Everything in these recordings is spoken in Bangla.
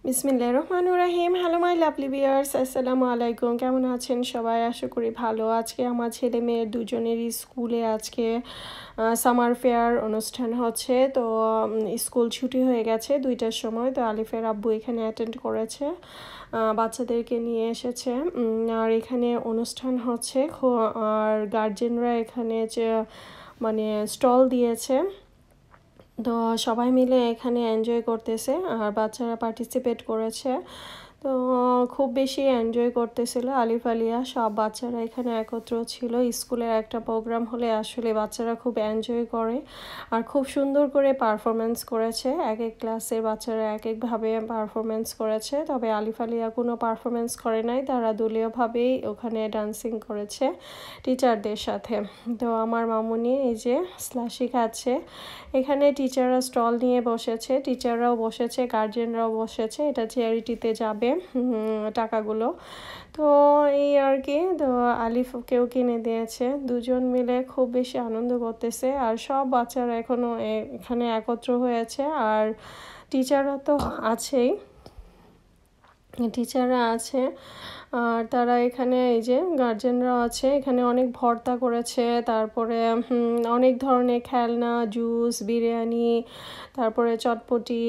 বিসমিল্লাহির রহমানির রহিম। হ্যালো মাই লাভলি ভিউয়ার্স, আসসালামু আলাইকুম। কেমন আছেন সবাই? আশা করি ভালো। আজকে আমার ছেলে মেয়ের দুজনেরই স্কুলে আজকে সামার ফেয়ার অনুষ্ঠান হচ্ছে। তো স্কুল ছুটি হয়ে গেছে 2টার সময়। তো আলিফের আব্বু এখানে অ্যাটেন্ড করেছে, বাচ্চাদেরকে নিয়ে এসেছে। আর এখানে অনুষ্ঠান হচ্ছে, আর গার্জেনরা এখানে যে মানে স্টল দিয়েছে। তো সবাই মিলে এখানে এনজয় করতেছে, আর বাচ্চারা পার্টিসিপেট করেছে। তো খুব বেশি এনজয় করতেছিল আলিফ আলিয়া, সব বাচ্চারা এখানে একত্র ছিল। স্কুলের একটা প্রোগ্রাম হলে আসলে বাচ্চারা খুব এনজয় করে, আর খুব সুন্দর করে পারফরমেন্স করেছে। এক এক ক্লাসের বাচ্চারা এক একভাবে পারফরমেন্স করেছে, তবে আলিফ আলিয়া কোনো পারফরমেন্স করে নাই, তারা দলীয়ভাবেই ওখানে ডান্সিং করেছে টিচারদের সাথে। তো আমার মামুনি এই যে স্লাশি খাচ্ছে। এখানে টিচাররা স্টল নিয়ে বসেছে, টিচাররাও বসেছে, গার্জেনরাও বসেছে। এটা চ্যারিটিতে যাবে টাকাগুলো। তো এই আর কি। তো আলিফকেও কিনে দিয়েছে। দুজন মিলে খুব বেশি আনন্দ করতেছে, আর সব বাচ্চারা এখনও এখানে একত্র হয়েছে। আর টিচাররা তো আছেই, টিচাররা আছে, আর তারা এখানে এই যে গার্জেনরাও আছে। এখানে অনেক ভর্তা করেছে, তারপরে অনেক ধরনের খেলনা, জুস, বিরিয়ানি, তারপরে চটপটি,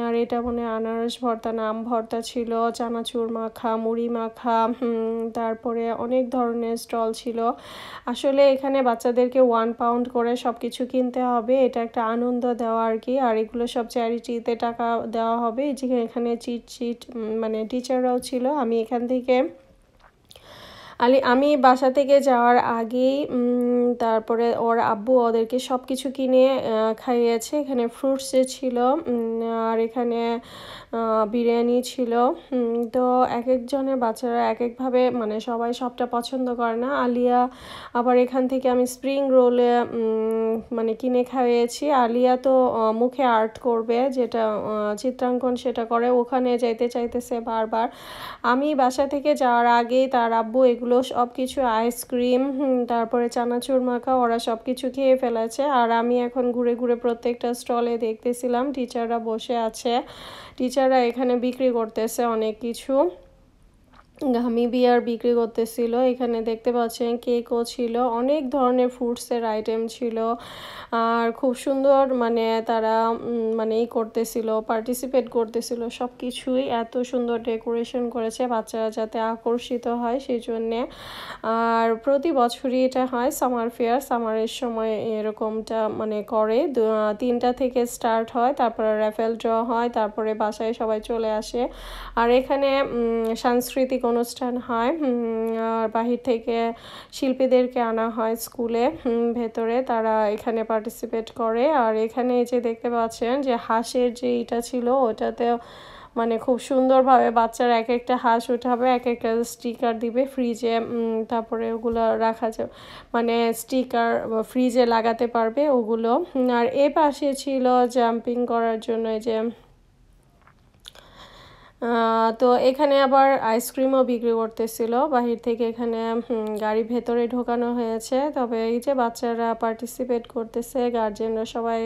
আর এটা মনে হয় আনারস ভর্তা, আম ভর্তা ছিল, চানাচুর মাখা, মুড়ি মাখা, তারপরে অনেক ধরনের স্টল ছিল। আসলে এখানে বাচ্চাদেরকে 1 পাউন্ড করে সব কিছু কিনতে হবে, এটা একটা আনন্দ দেওয়া আর কি। আর এগুলো সব চ্যারিটিতে টাকা দেওয়া হবে। যে এখানে চিট মানে টিচাররাও ছিল। আমি এখান থেকে আমি বাসা থেকে যাওয়ার আগেই তারপরে ওর আব্বু ওদেরকে সব কিছু কিনে খাইয়েছে। এখানে ফ্রুটস ছিল, আর এখানে বিরিয়ানি ছিল। তো এক একজনের বাচ্চারা এক একভাবে, মানে সবাই সবটা পছন্দ করে না। আলিয়া আবার এখান থেকে আমি স্প্রিং রোলে মানে কিনে খাইয়েছি। আলিয়া তো মুখে আর্ট করবে, যেটা চিত্রাঙ্কন সেটা করে, ওখানে যাইতে চাইতেছে বারবার। আমি বাসা থেকে যাওয়ার আগেই তার আব্বু এগুলো সব কিছু, আইসক্রিম, তারপরে চানাচুর মাখা, ওরা সব কিছু খেয়ে ফেলেছে। আর আমি এখন ঘুরে ঘুরে প্রত্যেকটা স্টলে দেখতেছিলাম টিচাররা বসে আছে। টিচাররা এখানে বিক্রি করতেছে অনেক কিছু, গামি বিয়ার বিক্রি করতেছিল। এখানে দেখতে পাচ্ছেন কেকও ছিল, অনেক ধরনের ফ্রুটসের আইটেম ছিল। আর খুব সুন্দর মানে তারা মানে এই করতেছিল, পার্টিসিপেট করতেছিল সব কিছুই। এত সুন্দর ডেকোরেশন করেছে বাচ্চারা যাতে আকর্ষিত হয় সেই জন্যে। আর প্রতি বছরই এটা হয় সামার ফেয়ার, সামারের সময় এরকমটা মানে করে। 3টা থেকে স্টার্ট হয়, তারপরে র্যাফেল ড্র হয়, তারপরে বাসায় সবাই চলে আসে। আর এখানে সাংস্কৃতিক অনুষ্ঠান হয়, আর বাহির থেকে শিল্পীদেরকে আনা হয় স্কুলে ভেতরে, তারা এখানে পার্টিসিপেট করে। আর এখানে যে দেখতে পাচ্ছেন যে হাঁসের যে এটা ছিল, ওটাতে মানে খুব সুন্দরভাবে বাচ্চারা এক একটা হাঁস উঠাবে, এক একটা স্টিকার দিবে ফ্রিজে, তারপরে ওগুলো রাখা যাবে, মানে স্টিকার ফ্রিজে লাগাতে পারবে ওগুলো। আর এ পাশে ছিল জাম্পিং করার জন্য এই যে তো এখানে আবার আইসক্রিমও বিক্রি করতেছিল বাহির থেকে। এখানে গাড়ি ভেতরে ঢোকানো হয়েছে, তবে এই যে বাচ্চারা পার্টিসিপেট করতেছে, গার্জেনরা সবাই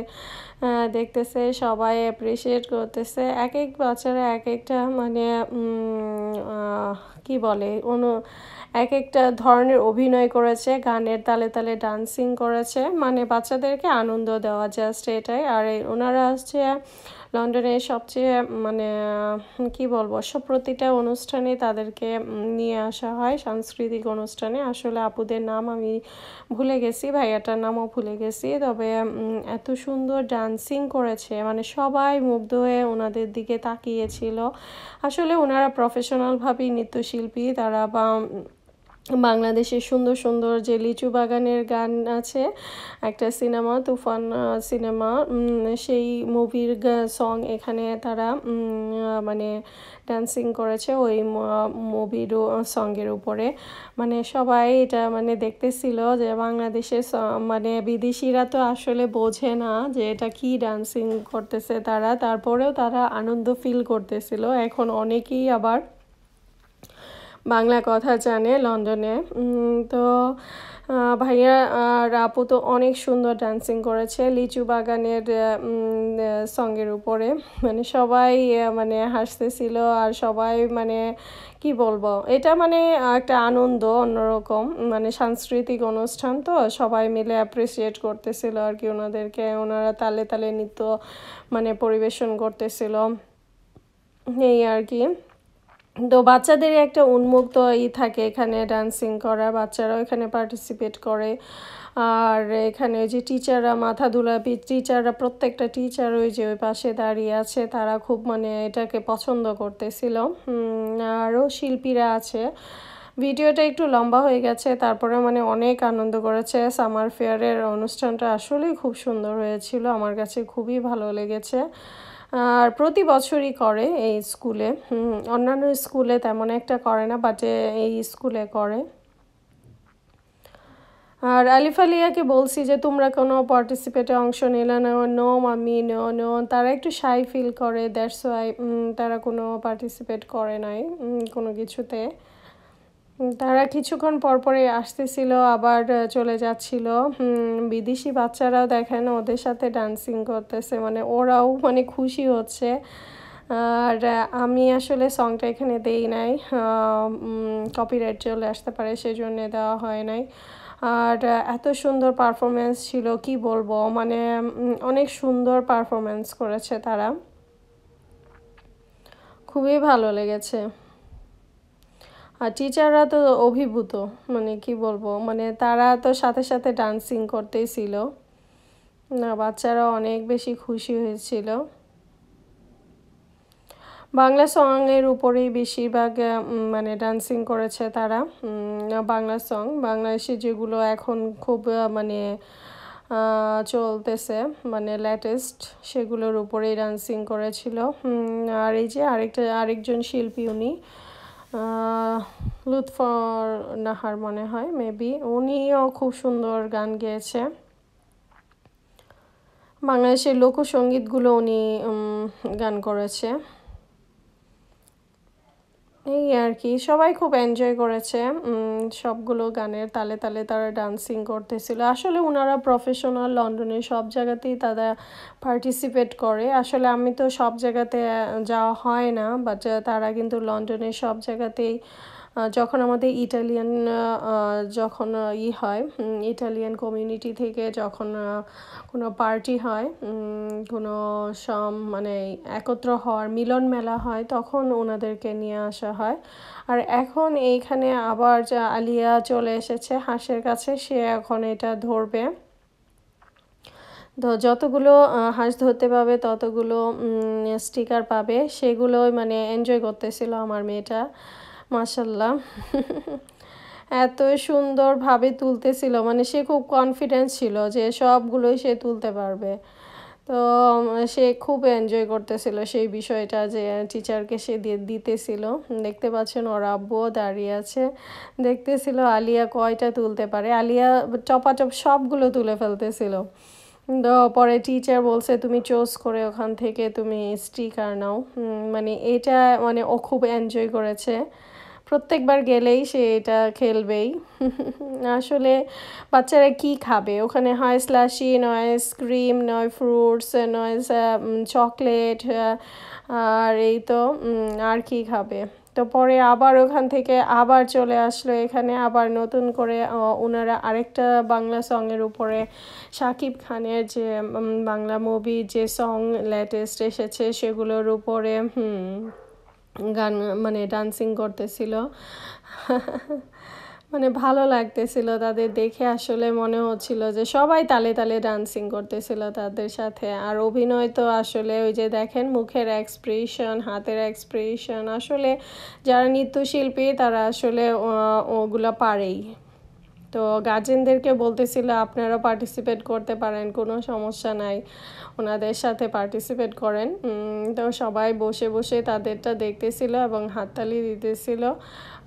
দেখতেছে, সবাই অ্যাপ্রিসিয়েট করতেছে। এক এক বাচ্চারা এক একটা মানে কি বলে এক একটা ধরনের অভিনয় করেছে, গানের তালে তালে ডান্সিং করেছে, মানে বাচ্চাদেরকে আনন্দ দেওয়া, জাস্ট এটাই। আর ওনারা হচ্ছে লন্ডনের সবচেয়ে মানে কি বলবো, প্রতিটা অনুষ্ঠানে তাদেরকে নিয়ে আসা হয়, সাংস্কৃতিক অনুষ্ঠানে। আসলে আপুদের নাম আমি ভুলে গেছি, ভাইয়াটার নামও ভুলে গেছি, তবে এত সুন্দর ডান্সিং করেছে, মানে সবাই মুগ্ধ হয়ে ওনাদের দিকে তাকিয়েছিল। আসলে ওনারা প্রফেশনালভাবেই নৃত্যশিল্পী, তারা বাংলাদেশের সুন্দর সুন্দর যে লিচু বাগানের গান আছে, একটা সিনেমা তুফান সিনেমা, সেই মুভির সং এখানে তারা মানে ডান্সিং করেছে ওই মুভির সঙ্গের উপরে। মানে সবাই এটা মানে দেখতেছিল যে বাংলাদেশের মানে বিদেশিরা তো আসলে বোঝে না যে এটা কি ডান্সিং করতেছে তারা, তারপরেও তারা আনন্দ ফিল করতেছিল। এখন অনেকেই আবার বাংলা কথা জানে লন্ডনে। তো ভাইয়া আর আপু তো অনেক সুন্দর ডান্সিং করেছে লিচু বাগানের সঙ্গের উপরে। মানে সবাই মানে হাসতেছিল, আর সবাই মানে কি বলবো, এটা মানে একটা আনন্দ অন্যরকম, মানে সাংস্কৃতিক অনুষ্ঠান তো সবাই মিলে অ্যাপ্রিসিয়েট করতেছিল আর কি ওনাদেরকে। ওনারা তালে তালে নৃত্য মানে পরিবেশন করতেছিল, এই আর কি। তো বাচ্চাদের একটা উন্মুক্ত থাকে এখানে ডান্সিং করা, বাচ্চারাও এখানে পার্টিসিপেট করে। আর এখানে ওই যে টিচাররা মাথা দুলাবি টিচাররা, প্রত্যেকটা টিচার ওই যে ওই পাশে দাঁড়িয়ে আছে, তারা খুব মানে এটাকে পছন্দ করতেছিল। আরও শিল্পীরা আছে। ভিডিওটা একটু লম্বা হয়ে গেছে, তারপরে মানে অনেক আনন্দ করেছে। সামার ফেয়ারের অনুষ্ঠানটা আসলেই খুব সুন্দর হয়েছিল, আমার কাছে খুবই ভালো লেগেছে। আর প্রতি বছরই করে এই স্কুলে, অন্যান্য স্কুলে তেমন একটা করে না, বাট এই স্কুলে করে। আর আলিফ আলিয়াকে বলছি যে তোমরা কোনো পার্টিসিপেটে অংশ নিলে না, নো মাম্মি নো নো, তারা একটু শাই ফিল করে, দ্যাটস ওয়াই তারা কোনো পার্টিসিপেট করে নাই কোনো কিছুতে। তারা কিছুক্ষণ পরপরে আসতেছিল, আবার চলে যাচ্ছিল। বিদেশি বাচ্চারাও দেখেন ওদের সাথে ডান্সিং করতেছে, মানে ওরাও মানে খুশি হচ্ছে। আর আমি আসলে সংটা এখানে দেই নাই, কপিরাইট চলে আসতে পারে, সেজন্য দেওয়া হয় নাই। আর এত সুন্দর পারফরমেন্স ছিল, কি বলবো, মানে অনেক সুন্দর পারফরমেন্স করেছে তারা, খুবই ভালো লেগেছে। আর টিচাররা তো অভিভূত, মানে কি বলবো, মানে তারা তো সাথে সাথে ডান্সিং করতেই ছিল না, বাচ্চারা অনেক বেশি খুশি হয়েছিল। বাংলা সঙের উপরেই বেশিরভাগ মানে ডান্সিং করেছে তারা। বাংলা সং বাংলাদেশে যেগুলো এখন খুব মানে চলতেছে, মানে লেটেস্ট, সেগুলোর উপরেই ডান্সিং করেছিল। আর এই যে আরেকজন শিল্পী, উনি লুৎফর নাহার মনে হয়, মেবি, উনিও খুব সুন্দর গান গেয়েছে। বাংলাদেশের লোকসঙ্গীতগুলো উনি গান করেছে, এই আর কি। সবাই খুব এনজয় করেছে, সবগুলো গানের তালে তালে তারা ডান্সিং করতেছিল। আসলে ওনারা প্রফেশনাল, লন্ডনের সব জায়গাতেই তারা পার্টিসিপেট করে। আসলে আমি তো সব জায়গাতে যাওয়া হয় না, বাট তারা কিন্তু লন্ডনের সব জায়গাতেই, যখন আমাদের ইটালিয়ান যখন হয়, ইটালিয়ান কমিউনিটি থেকে যখন কোনো পার্টি হয়, কোনো মানে একত্র হওয়ার মিলন মেলা হয়, তখন ওনাদেরকে নিয়ে আসা হয়। আর এখন এইখানে আবার আলিয়া চলে এসেছে হাঁসের কাছে, সে এখন এটা ধরবে। তো যতগুলো হাঁস ধরতে পাবে ততগুলো স্টিকার পাবে, সেগুলোই মানে এনজয় করতেছিল আমার মেয়েটা, মাশাল্লাহ। এত সুন্দরভাবে তুলতেছিল, মানে সে খুব কনফিডেন্স ছিল যে সবগুলোই সে তুলতে পারবে। তো সে খুব এনজয় করতেছিল সেই বিষয়টা, যে টিচারকে সে দিতেছিল। দেখতে পাচ্ছেন ওর আব্বুও দাঁড়িয়ে আছে, দেখতেছিল আলিয়া কয়টা তুলতে পারে। আলিয়া টপাটপ সবগুলো তুলে ফেলতেছিল। তো পরে টিচার বলছে তুমি চুজ করে ওখান থেকে তুমি স্টিকার নাও। মানে এটা মানে ও খুব এনজয় করেছে, প্রত্যেকবার গেলেই সে এটা খেলবেই। আসলে বাচ্চারা কি খাবে ওখানে, হয় স্লাশি, নয় আইসক্রিম, নয় ফ্রুটস, নয় চকলেট, আর এই তো আর কি খাবে। তো পরে আবার ওখান থেকে আবার চলে আসলো এখানে, আবার নতুন করে ওনারা আরেকটা বাংলা সঙের উপরে শাকিব খানের যে বাংলা মুভি যে সং লেটেস্ট এসেছে সেগুলোর উপরে গান মানে ডান্সিং করতেছিল। মানে ভালো লাগতেছিল তাদের দেখে, আসলে মনে হচ্ছিল যে সবাই তালে তালে ডান্সিং করতেছিল তাদের সাথে। আর অভিনয় তো আসলে ওই যে দেখেন মুখের এক্সপ্রেশন, হাতের এক্সপ্রেশন, আসলে যারা নৃত্যশিল্পী তারা আসলে ওগুলো পারেই। তো গার্জেনদেরকে বলতেছিল আপনারা পার্টিসিপেট করতে পারেন, কোনো সমস্যা নাই, ওনাদের সাথে পার্টিসিপেট করেন। তো সবাই বসে বসে তাদেরটা দেখতেছিল এবং হাততালি দিতেছিল।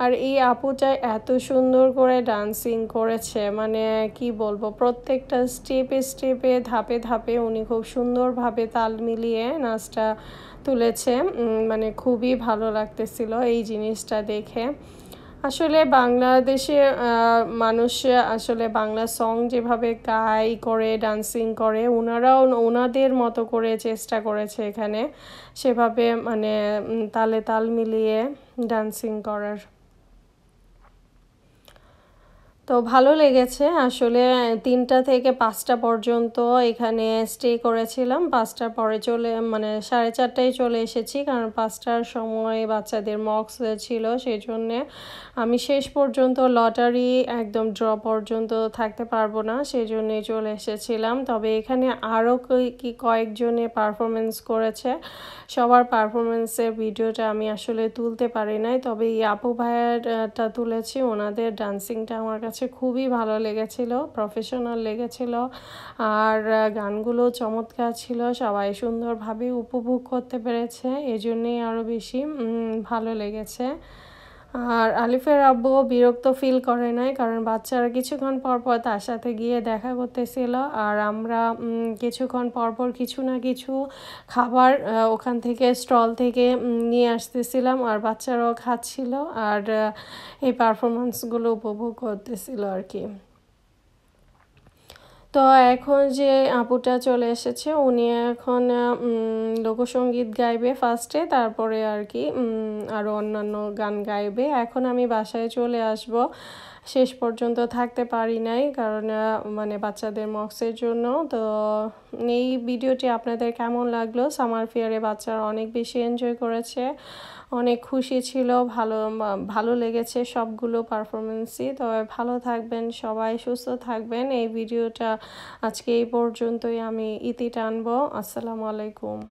আর এই আপুটা এত সুন্দর করে ডান্সিং করেছে, মানে কি বলবো, প্রত্যেকটা স্টেপে স্টেপে ধাপে ধাপে উনি খুব সুন্দরভাবে তাল মিলিয়ে নাচটা তুলেছে। মানে খুবই ভালো লাগতেছিল এই জিনিসটা দেখে। আসলে বাংলাদেশে মানুষ আসলে বাংলা সং যেভাবে গায় করে ডান্সিং করে ওনারাও ওনাদের মতো করে চেষ্টা করেছে এখানে সেভাবে মানে তালে তাল মিলিয়ে ডান্সিং করার। তো ভালো লেগেছে আসলে 3টা থেকে 5টা পর্যন্ত এখানে স্টে করেছিলাম। 5টার পরে মানে 4:30টায় চলে এসেছি, কারণ 5টার সময় বাচ্চাদের মক্স ছিল, সেই জন্যে আমি শেষ পর্যন্ত লটারি একদম ড্র পর্যন্ত থাকতে পারবো না, সেই জন্যই চলে এসেছিলাম। তবে এখানে আরও কয়েকজনে পারফরমেন্স করেছে, সবার পারফরমেন্সের ভিডিওটা আমি আসলে তুলতে পারি নাই, তবে এই আপু ভাইয়ারটা তুলেছি। ওনাদের ডান্সিংটা আমার কাছে খুবই ভালো লেগেছিল, প্রফেশনাল লেগেছিল, আর গানগুলো চমৎকার ছিল, সবাই সুন্দরভাবে উপভোগ করতে পেরেছে, এজন্যই আরও বেশি ভালো লেগেছে। আর আলিফের আব্বুও বিরক্ত ফিল করে নাই, কারণ বাচ্চারা কিছুক্ষণ পর পর তার সাথে গিয়ে দেখা করতেছিল, আর আমরা কিছুক্ষণ পর পর কিছু না কিছু খাবার ওখান থেকে স্টল থেকে নিয়ে আসতেছিলাম, আর বাচ্চারাও খাচ্ছিল আর এই পারফরমেন্সগুলো উপভোগ করতেছিল আর কি। তো এখন যে আপুটা চলে এসেছে উনি এখন লোকসঙ্গীত গাইবে ফার্স্টে, তারপরে আর কি আরও অন্যান্য গান গাইবে। এখন আমি বাসায় চলে আসব, শেষ পর্যন্ত থাকতে পারি নাই, কারণ মানে বাচ্চাদের মক্সের জন্য। তো এই ভিডিওটি আপনাদের কেমন লাগলো? সামার ফেয়ারে বাচ্চারা অনেক বেশি এনজয় করেছে, অনেক খুশি ছিল, ভালো লেগেছে সবগুলো পারফরমেন্সই। তবে ভালো থাকবেন সবাই, সুস্থ থাকবেন। এই ভিডিওটা আজকে এই পর্যন্তই আমি ইতি টানবো। আসসালামু আলাইকুম।